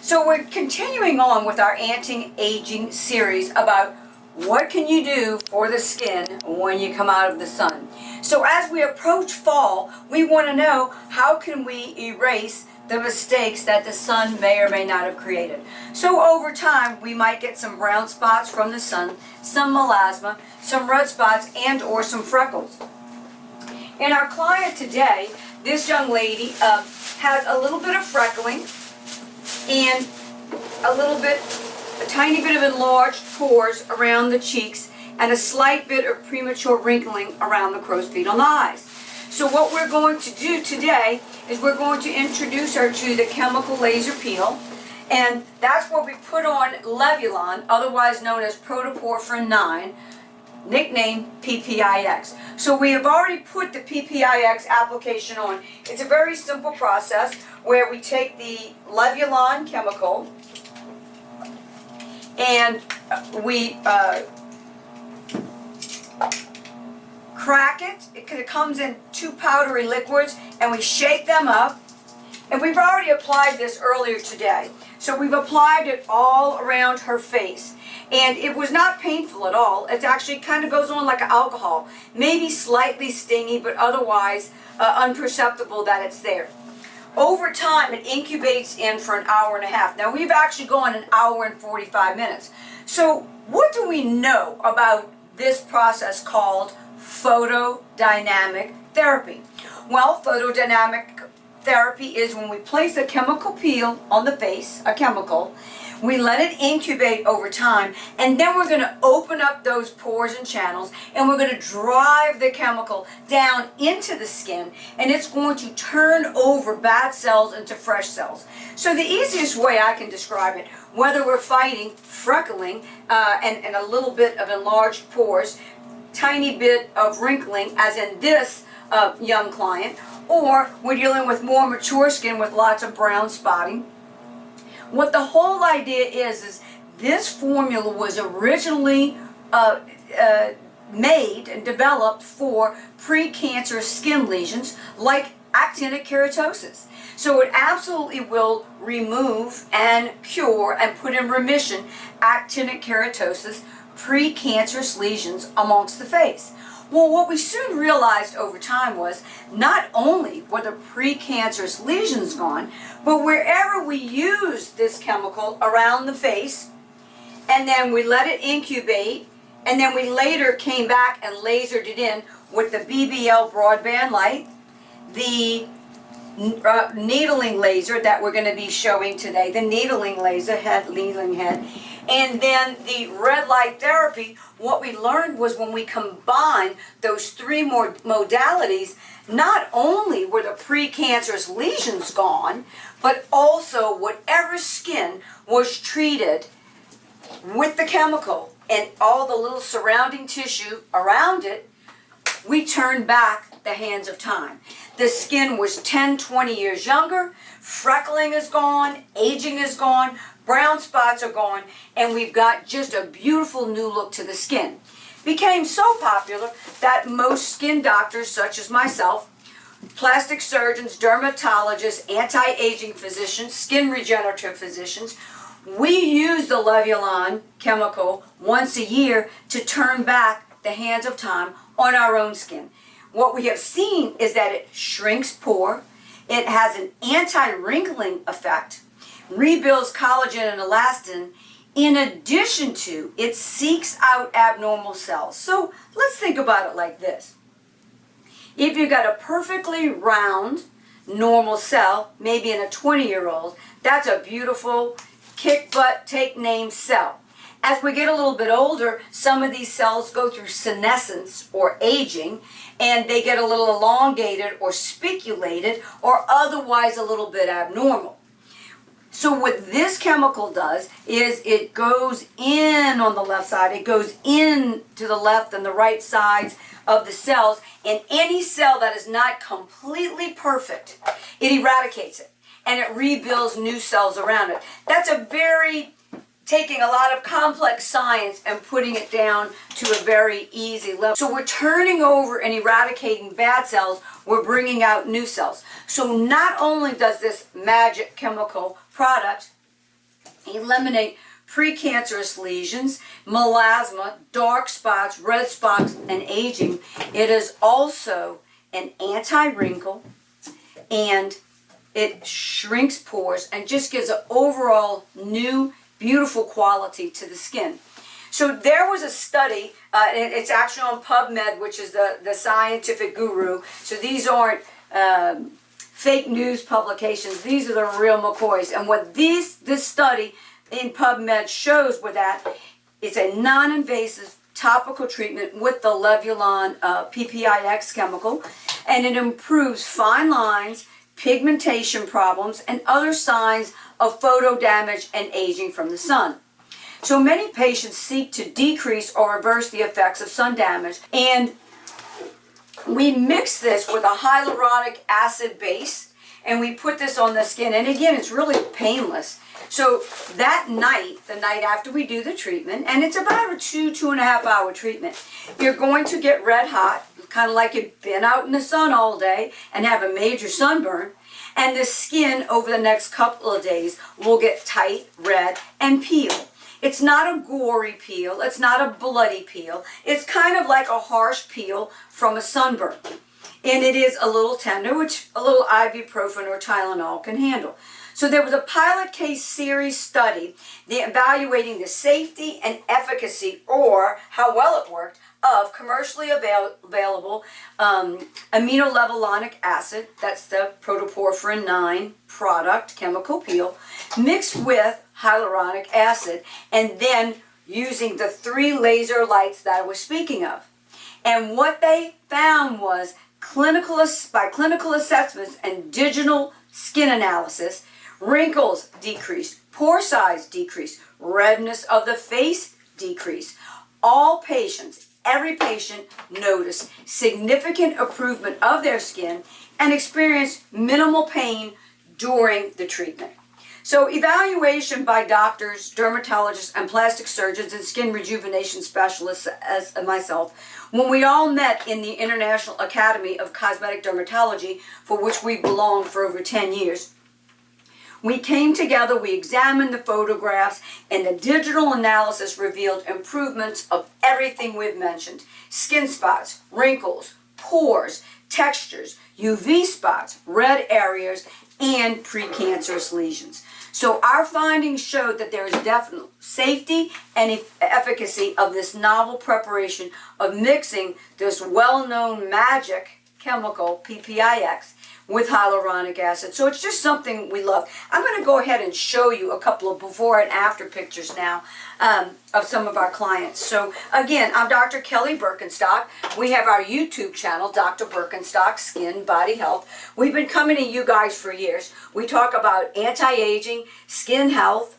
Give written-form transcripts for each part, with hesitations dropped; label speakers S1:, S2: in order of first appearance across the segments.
S1: So we're continuing on with our anti-aging series about what can you do for the skin when you come out of the sun. So as we approach fall, we want to know how can we erase the mistakes that the sun may or may not have created. So over time, we might get some brown spots from the sun, some melasma, some red spots, and or some freckles. In our client today, this young lady has a little bit of freckling and a tiny bit of enlarged pores around the cheeks and a slight bit of premature wrinkling around the crow's feet on the eyes. So what we're going to do today is we're going to introduce her to the chemical laser peel, and that's what we put on Levulon, otherwise known as protoporphyrin 9, nicknamed PPIX. So we have already put the PPIX application on. It's a very simple process where we take the Levulon chemical and we crack it. It comes in two powdery liquids and we shake them up. And we've already applied this earlier today. So we've applied it all around her face. And it was not painful at all. It actually kind of goes on like alcohol. Maybe slightly stingy, but otherwise unperceptible that it's there. Over time, it incubates in for an hour and a half. Now, we've actually gone an hour and 45 minutes. So what do we know about this process called photodynamic therapy? Well, photodynamic therapy is when we place a chemical peel on the face, a chemical, we let it incubate over time, and then we're going to open up those pores and channels, and we're going to drive the chemical down into the skin, and it's going to turn over bad cells into fresh cells. So the easiest way I can describe it, whether we're fighting freckling and a little bit of enlarged pores, tiny bit of wrinkling, as in this young client, or we're dealing with more mature skin with lots of brown spotting. What the whole idea is this formula was originally made and developed for precancerous skin lesions like actinic keratosis. So it absolutely will remove and cure and put in remission actinic keratosis, precancerous lesions amongst the face. Well, what we soon realized over time was not only were the precancerous lesions gone, but wherever we used this chemical around the face, and then we let it incubate, and then we later came back and lasered it in with the BBL broadband light, the needling laser that we're going to be showing today, the needling laser, needling head, and then the red light therapy. What we learned was when we combined those three more modalities, not only were the precancerous lesions gone, but also whatever skin was treated with the chemical and all the little surrounding tissue around it, we turned back the hands of time. The skin was 10, 20 years younger, freckling is gone, aging is gone, brown spots are gone, and we've got just a beautiful new look to the skin. Became so popular that most skin doctors, such as myself, plastic surgeons, dermatologists, anti-aging physicians, skin regenerative physicians, we use the Levulon chemical once a year to turn back the hands of time on our own skin. What we have seen is that it shrinks pore, it has an anti-wrinkling effect, rebuilds collagen and elastin. In addition to, it seeks out abnormal cells. So let's think about it like this. If you've got a perfectly round, normal cell, maybe in a 20-year-old, that's a beautiful, kick butt, take name cell. As we get a little bit older, some of these cells go through senescence or aging, and they get a little elongated or spiculated or otherwise a little bit abnormal. So what this chemical does is it goes in on the left side, it goes in to the left and the right sides of the cells, and any cell that is not completely perfect, it eradicates it, and it rebuilds new cells around it. That's a very taking a lot of complex science and putting it down to a very easy level. So we're turning over and eradicating bad cells, we're bringing out new cells. So not only does this magic chemical product eliminate precancerous lesions, melasma, dark spots, red spots, and aging. It is also an anti-wrinkle, and it shrinks pores and just gives an overall new, beautiful quality to the skin. So there was a study, it's actually on PubMed, which is the scientific guru. So these aren't fake news publications. These are the real McCoys. And what this study in PubMed shows with that, it's a non-invasive topical treatment with the Levulon PPIX chemical, and it improves fine lines, pigmentation problems, and other signs of photo damage and aging from the sun. So many patients seek to decrease or reverse the effects of sun damage, and we mix this with a hyaluronic acid base, and we put this on the skin, and again, it's really painless. So that night, the night after we do the treatment, and it's about a 2.5 hour treatment, you're going to get red hot, kind of like you've been out in the sun all day and have a major sunburn, and the skin over the next couple of days will get tight, red, and peel. It's not a gory peel, it's not a bloody peel, it's kind of like a harsh peel from a sunburn. And it is a little tender, which a little ibuprofen or Tylenol can handle. So there was a pilot case series study evaluating the safety and efficacy, or how well it worked, of commercially available aminolevulonic acid, that's the protoporphyrin 9 product, chemical peel, mixed with hyaluronic acid, and then using the 3 laser lights that I was speaking of. And what they found was by clinical assessments and digital skin analysis, wrinkles decreased, pore size decreased, redness of the face decreased. All patients, every patient noticed significant improvement of their skin and experienced minimal pain during the treatment. So evaluation by doctors, dermatologists, and plastic surgeons and skin rejuvenation specialists, as myself, when we all met in the International Academy of Cosmetic Dermatology, for which we belonged for over 10 years, we came together, we examined the photographs, and the digital analysis revealed improvements of everything we've mentioned: skin spots, wrinkles, pores, textures, UV spots, red areas, and precancerous lesions. So our findings showed that there is definite safety and efficacy of this novel preparation of mixing this well-known magic chemical, PPIX, with hyaluronic acid. So it's just something we love. I'm going to go ahead and show you a couple of before and after pictures now of some of our clients. So again, I'm Dr. Kelly Burkenstock. We have our YouTube channel, Dr. Burkenstock Skin Body Health. We've been coming to you guys for years. We talk about anti-aging, skin health,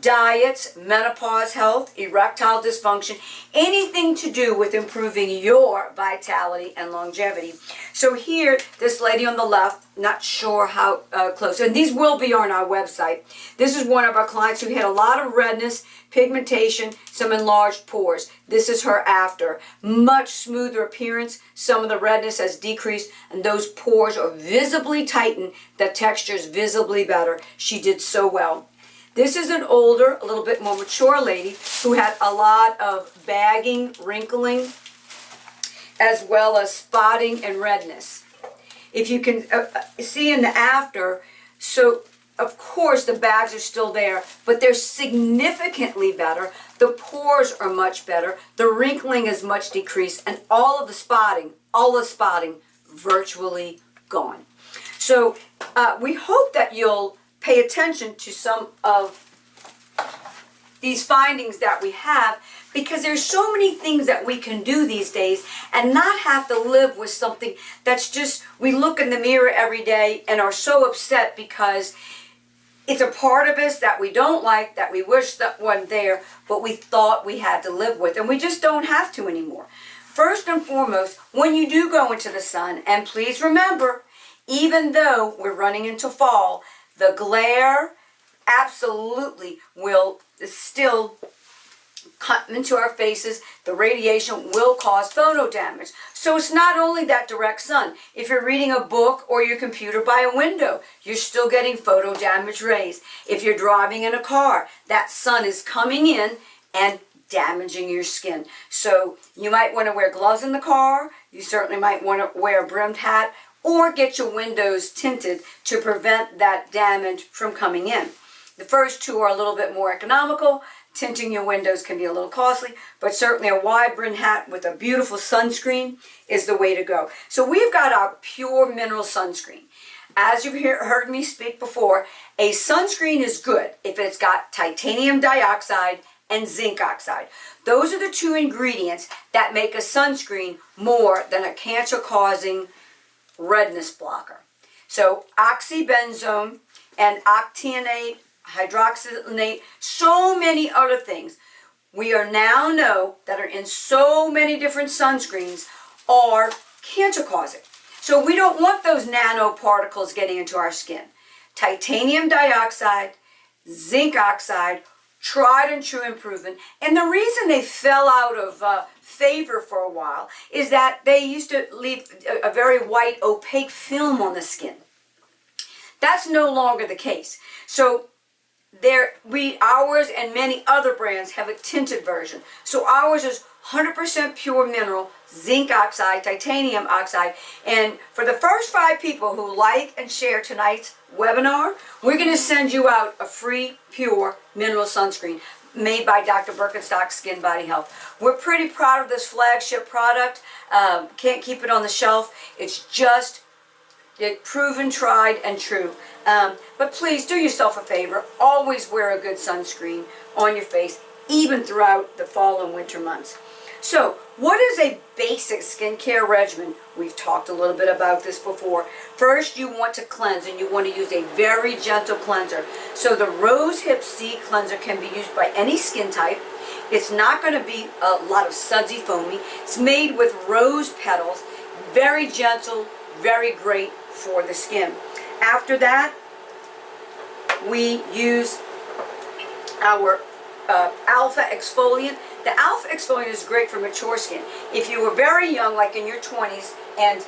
S1: diets, menopause health, erectile dysfunction, anything to do with improving your vitality and longevity. So here, this lady on the left, not sure how close, and these will be on our website. This is one of our clients who had a lot of redness, pigmentation, some enlarged pores. This is her after. Much smoother appearance. Some of the redness has decreased, and those pores are visibly tightened. The texture is visibly better. She did so well. This is an older, a little bit more mature lady who had a lot of bagging, wrinkling, as well as spotting and redness. If you can see in the after, so of course the bags are still there, but they're significantly better. The pores are much better. The wrinkling is much decreased, and all the spotting virtually gone. So we hope that you'll pay attention to some of these findings that we have, because there's so many things that we can do these days and not have to live with something that's just, we look in the mirror every day and are so upset because it's a part of us that we don't like, that we wish that wasn't there, but we thought we had to live with, and we just don't have to anymore. First and foremost, when you do go into the sun, and please remember, even though we're running into fall, the glare absolutely will still cut into our faces, the radiation will cause photo damage. So it's not only that direct sun. If you're reading a book or your computer by a window, you're still getting photo damage rays. If you're driving in a car, that sun is coming in and damaging your skin. So you might want to wear gloves in the car. You certainly might want to wear a brimmed hat or get your windows tinted to prevent that damage from coming in. The first two are a little bit more economical. Tinting your windows can be a little costly, but certainly a wide brim hat with a beautiful sunscreen is the way to go. So we've got our pure mineral sunscreen. As you've heard me speak before, a sunscreen is good if it's got titanium dioxide and zinc oxide. Those are the two ingredients that make a sunscreen more than a cancer-causing redness blocker. So oxybenzone and octinoate, hydroxylenate, so many other things we are now know that are in so many different sunscreens are cancer causing. So we don't want those nanoparticles getting into our skin. Titanium dioxide, zinc oxide, tried and true improvement. And the reason they fell out of favor for a while is that they used to leave a very white opaque film on the skin. That's no longer the case. So ours and many other brands have a tinted version. So ours is 100% pure mineral, zinc oxide, titanium oxide. And for the first 5 people who like and share tonight's webinar, we're going to send you out a free pure mineral sunscreen made by Dr. Burkenstock Skin Body Health. We're pretty proud of this flagship product. Can't keep it on the shelf. It's just proven, tried, and true. But please do yourself a favor. Always wear a good sunscreen on your face, even throughout the fall and winter months. So, what is a basic skincare regimen? We've talked a little bit about this before. First, you want to cleanse, and you want to use a very gentle cleanser. So the Rose Hip Seed Cleanser can be used by any skin type. It's not going to be a lot of sudsy foamy. It's made with rose petals. Very gentle, very great for the skin. After that, we use our alpha exfoliant. The alpha exfoliant is great for mature skin. If you were very young, like in your 20s, and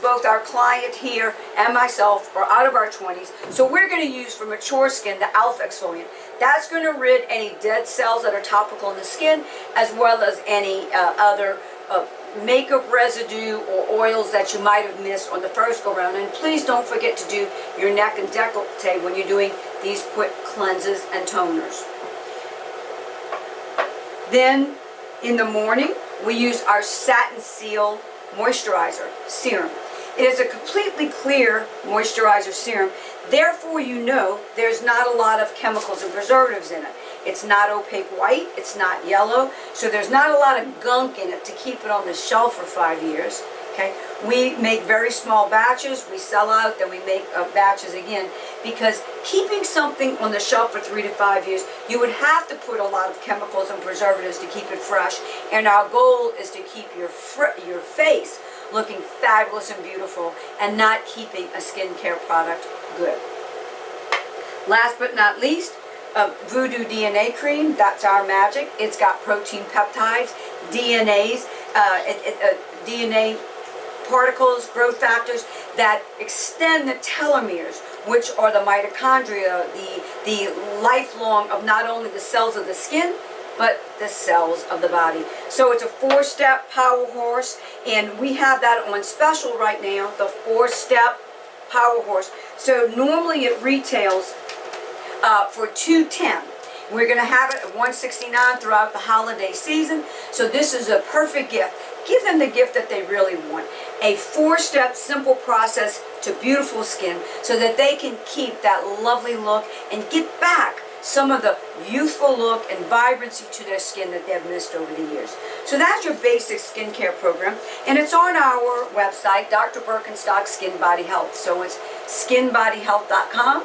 S1: both our client here and myself are out of our 20s, so we're going to use for mature skin the alpha exfoliant. That's going to rid any dead cells that are topical in the skin, as well as any other makeup residue or oils that you might have missed on the first go round. And please don't forget to do your neck and décolleté when you're doing these quick cleanses and toners. Then in the morning we use our Satin Seal moisturizer serum. It is a completely clear moisturizer serum, therefore you know there's not a lot of chemicals and preservatives in it. It's not opaque white, it's not yellow, so there's not a lot of gunk in it to keep it on the shelf for 5 years. Okay, we make very small batches, we sell out, then we make batches again, because keeping something on the shelf for 3 to 5 years, you would have to put a lot of chemicals and preservatives to keep it fresh, and our goal is to keep your face looking fabulous and beautiful and not keeping a skincare product good. Last but not least, Voodoo DNA cream. That's our magic. It's got protein peptides, DNA particles, growth factors that extend the telomeres, which are the mitochondria, the lifelong of not only the cells of the skin, but the cells of the body. So it's a 4-step power horse, and we have that on special right now, the 4-step power horse. So normally it retails for $210. We're going to have it at $169 throughout the holiday season. So this is a perfect gift. Give them the gift that they really want. A 4-step simple process to beautiful skin so that they can keep that lovely look and get back some of the youthful look and vibrancy to their skin that they've missed over the years. So that's your basic skincare program, and it's on our website, Dr. Burkenstock Skin Body Health. So it's skinbodyhealth.com.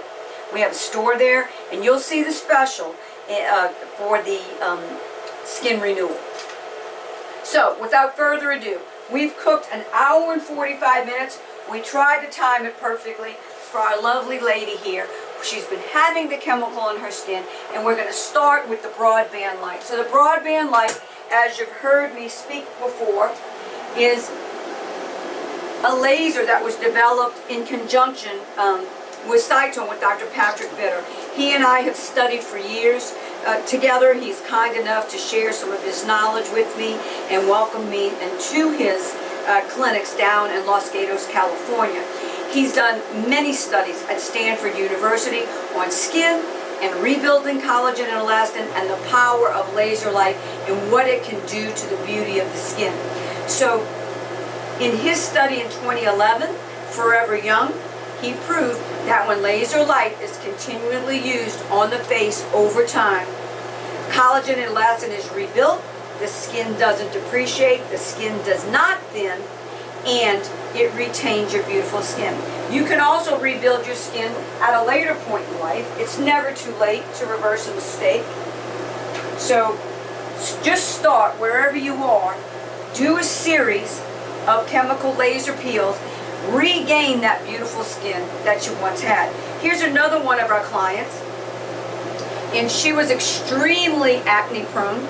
S1: We have a store there, and you'll see the special for the skin renewal. So without further ado, we've cooked 1 hour and 45 minutes. We tried to time it perfectly for our lovely lady here. She's been having the chemical in her skin, and we're going to start with the broadband light. So the broadband light, as you've heard me speak before, is a laser that was developed in conjunction with Cytone with Dr. Patrick Bitter. He and I have studied for years together. He's kind enough to share some of his knowledge with me and welcome me into his clinics down in Los Gatos, California. He's done many studies at Stanford University on skin and rebuilding collagen and elastin and the power of laser light and what it can do to the beauty of the skin. So in his study in 2011, Forever Young, he proved that when laser light is continually used on the face over time, collagen and elastin is rebuilt, the skin doesn't depreciate, the skin does not thin, and it retains your beautiful skin. You can also rebuild your skin at a later point in life. It's never too late to reverse a mistake. So just start wherever you are, do a series of chemical laser peels, regain that beautiful skin that you once had. Here's another one of our clients, and she was extremely acne prone,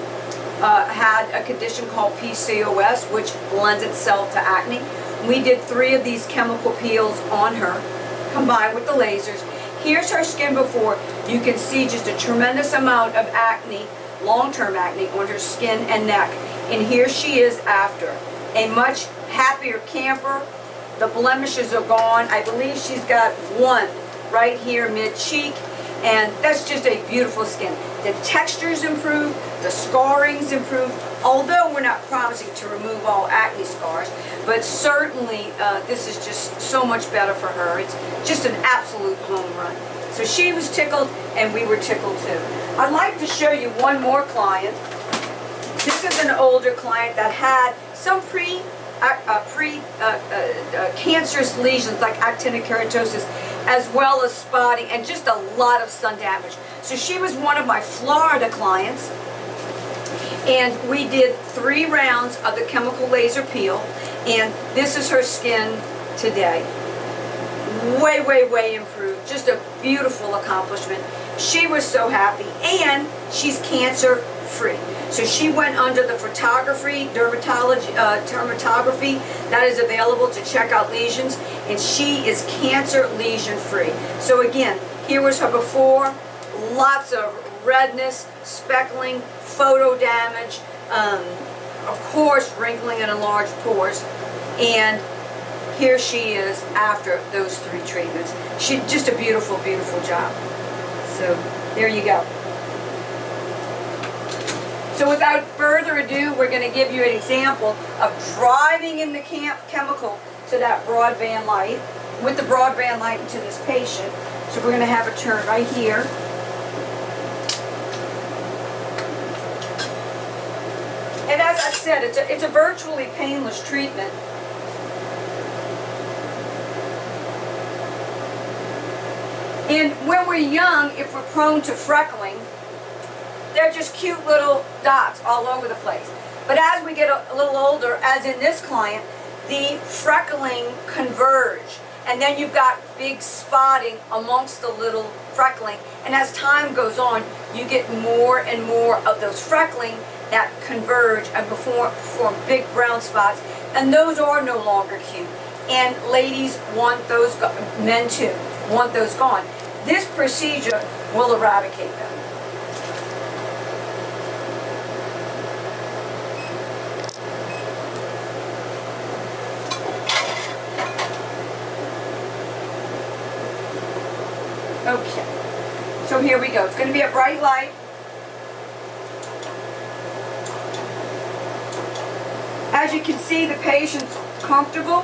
S1: had a condition called PCOS, which lends itself to acne. We did 3 of these chemical peels on her, combined with the lasers. Here's her skin before. You can see just a tremendous amount of acne, long-term acne, on her skin and neck. And here she is after. A much happier camper. The blemishes are gone. I believe she's got one right here mid-cheek, and that's just a beautiful skin. The texture's improved, the scarring's improved, although we're not promising to remove all acne scars, but certainly this is just so much better for her. It's just an absolute home run. So she was tickled, and we were tickled too. I'd like to show you one more client. This is an older client that had some cancerous lesions like actinic keratosis, as well as spotting and just a lot of sun damage. So she was one of my Florida clients, and we did 3 rounds of the chemical laser peel, and this is her skin today. Way, way, way improved. Just a beautiful accomplishment. She was so happy, and she's cancer free. So she went under the photography, dermatology, dermatography that is available to check out lesions, and she is cancer lesion free. So again, here was her before, lots of redness, speckling, photo damage, of course wrinkling and enlarged pores, and here she is after those 3 treatments. She just a beautiful, beautiful job. So there you go. So without further ado, we're going to give you an example of driving in the chemical to that broadband light, with the broadband light into this patient. So we're going to have a turn right here. And as I said, it's a virtually painless treatment. And when we're young, if we're prone to freckling, they're just cute little dots all over the place. But as we get a little older, as in this client, the freckling converge. And then you've got big spotting amongst the little freckling. And as time goes on, you get more and more of those freckling that converge and form big brown spots. And those are no longer cute. And ladies want those, men too, want those gone. This procedure will eradicate them. Okay, so here we go. It's going to be a bright light. As you can see, the patient's comfortable.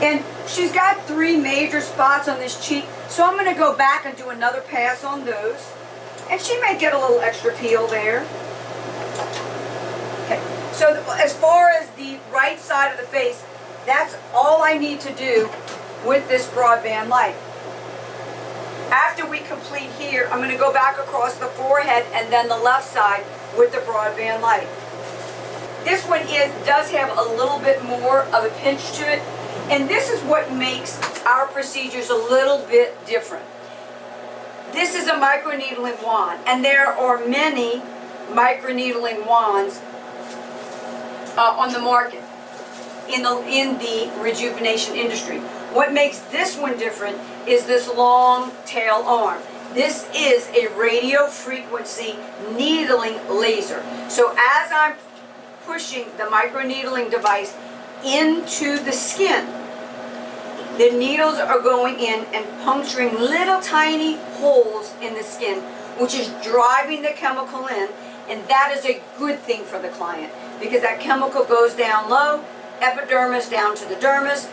S1: And she's got 3 major spots on this cheek, so I'm going to go back and do another pass on those. And she may get a little extra peel there. Okay, so as far as the right side of the face, that's all I need to do with this broadband light. After we complete here, I'm going to go back across the forehead and then the left side with the broadband light. This one does have a little bit more of a pinch to it, and this is what makes our procedures a little bit different. This is a microneedling wand, and there are many microneedling wands on the market in the rejuvenation industry. What makes this one different is this long tail arm. This is a radio frequency needling laser. So as I'm pushing the microneedling device into the skin, the needles are going in and puncturing little tiny holes in the skin, which is driving the chemical in, and that is a good thing for the client because that chemical goes down low, epidermis down to the dermis,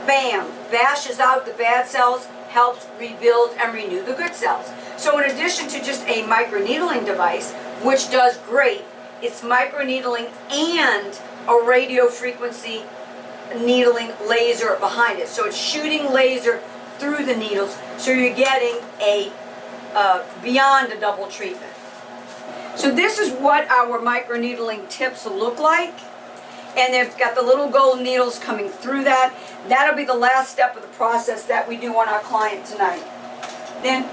S1: bam, bashes out the bad cells, helps rebuild and renew the good cells. So in addition to just a microneedling device, which does great, it's microneedling and a radio frequency needling laser behind it. So it's shooting laser through the needles, so you're getting a beyond a double treatment. So this is what our microneedling tips look like. And they've got the little gold needles coming through that. That'll be the last step of the process that we do on our client tonight. Then,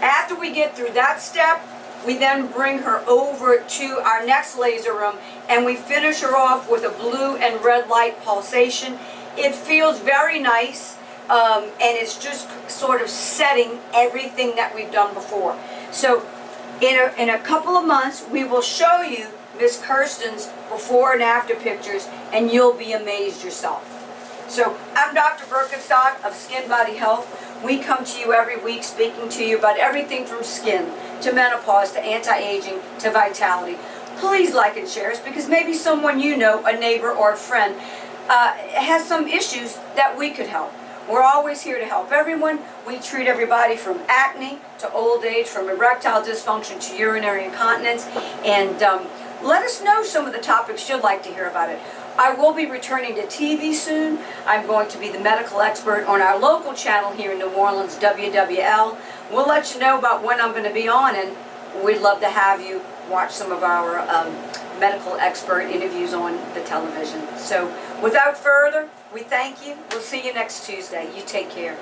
S1: after we get through that step, we then bring her over to our next laser room and we finish her off with a blue and red light pulsation. It feels very nice, and it's just sort of setting everything that we've done before. So in a couple of months, we will show you Miss Kirsten's before and after pictures, and you'll be amazed yourself. So I'm Dr. Burkenstock of Skin Body Health. We come to you every week speaking to you about everything from skin to menopause to anti-aging to vitality. Please like and share us because maybe someone you know, a neighbor or a friend, has some issues that we could help. We're always here to help everyone. We treat everybody from acne to old age, from erectile dysfunction to urinary incontinence, and let us know some of the topics you'd like to hear about it. I will be returning to TV soon. I'm going to be the medical expert on our local channel here in New Orleans, WBL. We'll let you know about when I'm going to be on, and we'd love to have you watch some of our medical expert interviews on the television. So without further, we thank you. We'll see you next Tuesday. You take care.